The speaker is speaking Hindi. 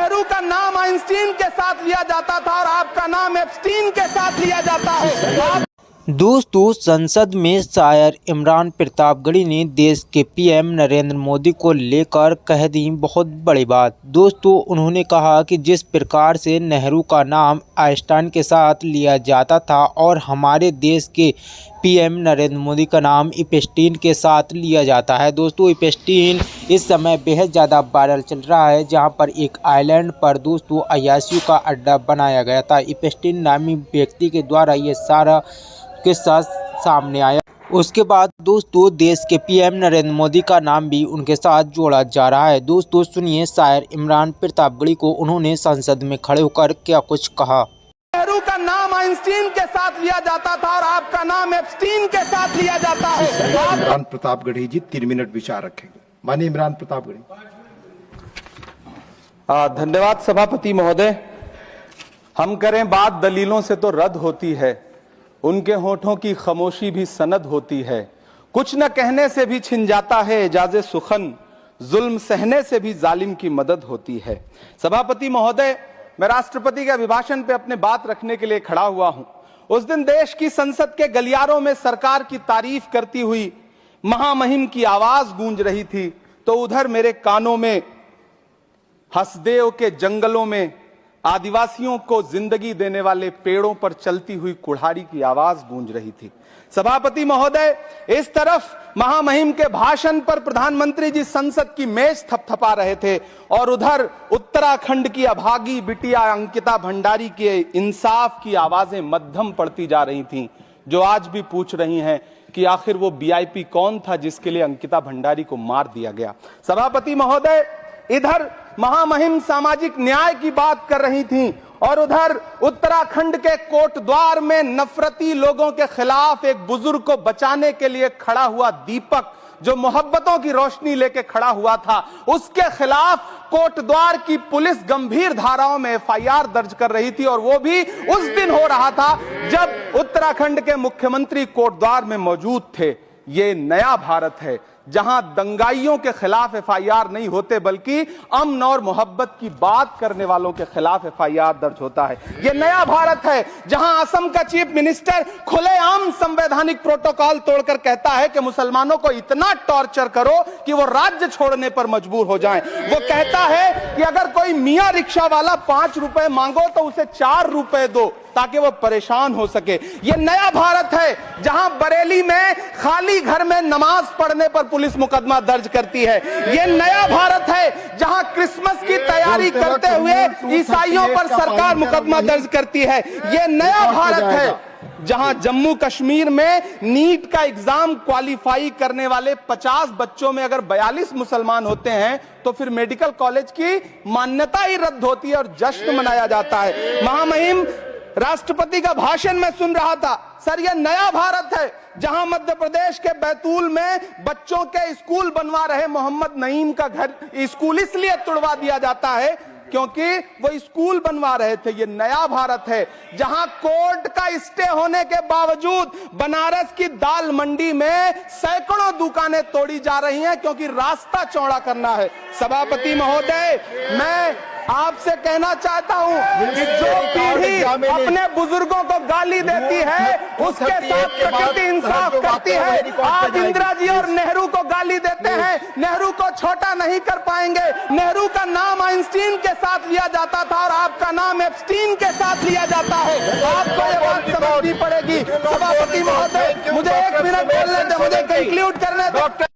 नेहरू का नाम आइंस्टीन के साथ लिया जाता था और आपका नाम एप्स्टीन के साथ लिया जाता है। दोस्तों, संसद में शायर इमरान प्रतापगढ़ी ने देश के पीएम नरेंद्र मोदी को लेकर कह दी बहुत बड़ी बात। दोस्तों, उन्होंने कहा कि जिस प्रकार से नेहरू का नाम आइंस्टाइन के साथ लिया जाता था और हमारे देश के पीएम नरेंद्र मोदी का नाम एप्स्टीन के साथ लिया जाता है। दोस्तों, एप्स्टीन इस समय बेहद ज़्यादा वायरल चल रहा है, जहां पर एक आइलैंड पर दोस्तों अय्याशियों का अड्डा बनाया गया था। एप्स्टीन नामी व्यक्ति के द्वारा ये सारा किस्सा सामने आया। उसके बाद दोस्तों देश के पीएम नरेंद्र मोदी का नाम भी उनके साथ जोड़ा जा रहा है। दोस्तों, सुनिए शायर इमरान प्रतापगढ़ी को उन्होंने संसद में खड़े होकर क्या कुछ कहा। नेहरू का नाम आइंस्टीन के साथ लिया जाता था और आपका नाम एप्स्टीन के साथ लिया जाता है। इमरान प्रतापगढ़ी जी 3 मिनट विचार रखेंगे। माननीय इमरान प्रतापगढ़ी। धन्यवाद सभापति महोदय। हम करें बात दलीलों से तो रद्द होती है, उनके होठों की खामोशी भी सनद होती है। कुछ न कहने से भी छिन जाता है एजाज़े सुखन, जुल्म सहने से भी जालिम की मदद होती है। सभापति महोदय, मैं राष्ट्रपति के अभिभाषण पे अपने बात रखने के लिए खड़ा हुआ हूं। उस दिन देश की संसद के गलियारों में सरकार की तारीफ करती हुई महामहिम की आवाज गूंज रही थी, तो उधर मेरे कानों में हसदेव के जंगलों में आदिवासियों को जिंदगी देने वाले पेड़ों पर चलती हुई कुल्हाड़ी की आवाज गूंज रही थी। सभापति महोदय, इस तरफ महामहिम के भाषण पर प्रधानमंत्री जी संसद की मेज थपथपा रहे थे और उधर उत्तराखंड की अभागी बिटिया अंकिता भंडारी के इंसाफ की आवाजें मध्यम पड़ती जा रही थीं, जो आज भी पूछ रही हैं कि आखिर वो वीआईपी कौन था जिसके लिए अंकिता भंडारी को मार दिया गया। सभापति महोदय, इधर महामहिम सामाजिक न्याय की बात कर रही थीं और उधर उत्तराखंड के कोटद्वार में नफरती लोगों के खिलाफ एक बुजुर्ग को बचाने के लिए खड़ा हुआ दीपक, जो मोहब्बतों की रोशनी लेके खड़ा हुआ था, उसके खिलाफ कोटद्वार की पुलिस गंभीर धाराओं में एफआईआर दर्ज कर रही थी। और वो भी उस दिन हो रहा था जब उत्तराखंड के मुख्यमंत्री कोटद्वार में मौजूद थे। ये नया भारत है जहां दंगाइयों के खिलाफ एफआईआर नहीं होते, बल्कि अमन और मोहब्बत की बात करने वालों के खिलाफ एफआईआर दर्ज होता है। यह नया भारत है जहां असम का चीफ मिनिस्टर खुलेआम संवैधानिक प्रोटोकॉल तोड़कर कहता है कि मुसलमानों को इतना टॉर्चर करो कि वो राज्य छोड़ने पर मजबूर हो जाएं। वो कहता है कि अगर कोई मियां रिक्शा वाला 5 रुपए मांगो तो उसे 4 रुपए दो ताकि वो परेशान हो सके। ये नया भारत है जहां बरेली में खाली घर में नमाज पढ़ने पर पुलिस मुकदमा दर्ज करती है। ये नया भारत है जहां क्रिसमस की तैयारी करते हुए ईसाइयों पर सरकार मुकदमा दर्ज करती है। ये नया भारत है जहां जम्मू कश्मीर में नीट का एग्जाम क्वालिफाई करने वाले 50 बच्चों में अगर 42 मुसलमान होते हैं तो फिर मेडिकल कॉलेज की मान्यता ही रद्द होती है और जश्न मनाया जाता है। महामहिम राष्ट्रपति का भाषण में सुन रहा था। सर, यह नया भारत है जहां मध्य प्रदेश के बैतूल में बच्चों के स्कूल बनवा रहे मोहम्मद नईम का घर स्कूल इसलिए तुड़वा दिया जाता है क्योंकि वो स्कूल बनवा रहे थे। ये नया भारत है जहां कोर्ट का स्टे होने के बावजूद बनारस की दाल मंडी में सैकड़ों दुकानें तोड़ी जा रही हैं क्योंकि रास्ता चौड़ा करना है। सभापति महोदय, मैं आपसे कहना चाहता हूं कि जो पीढ़ी अपने बुजुर्गों को गाली देती है उसके साथ प्रकृति इंसाफ करती है। आज इंदिरा जी और नेहरू को गाली देते हैं, नेहरू को छोटा नहीं कर पाएंगे। नेहरू का नाम आइंस्टीन के साथ लिया जाता था और आपका नाम एप्स्टीन के साथ लिया जाता है। आपको ये बात समझनी पड़ेगी। सभापति महोदय, मुझे 1 मिनट बोलने दे, मुझे कंक्लूड करने दो।